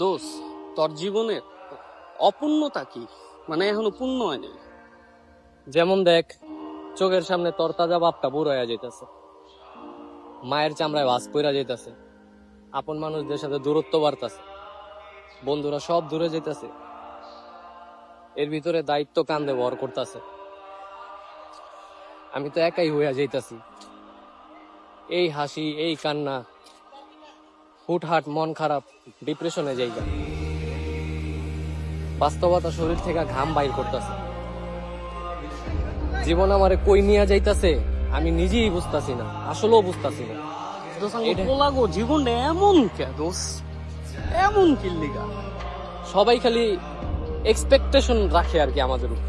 দোষ, তোর জীবনের অপূর্ণতা কি? মানে এখনো পূর্ণ হয়নি। যেমন দেখ, চোখের সামনে তরতাজা বাপটা বুড়ো হয়ে যাইতেছে, মায়ের চামড়ায় ভাঁজ পইরা যাইতেছে, আপন মানুষদের সাথে দূরত্ব বাড়তেছে, বন্ধুরা সব দূরে যাইতেছে, এর ভিতরে দায়িত্ব কান্দে ভর করতেছে। আমি তো একাই হইয়া যাইতাছি। এই হাসি, এই কান্না, হুটহাট মন খারাপ, ডিপ্রেশনে যাইগা। বাস্তবতা শরীর থেকে ঘাম বাইর করতেছে। জীবন আমারে কই নিয়ে যাইতাছে আমি নিজেই বুঝতাছি না, আসলেও বুঝতাছি না। পোলাগো জীবনটা এমন কে দোষ, এমন কি লিগা? সবাই খালি এক্সপেকটেশন রাখে আর কি আমাদের উপর।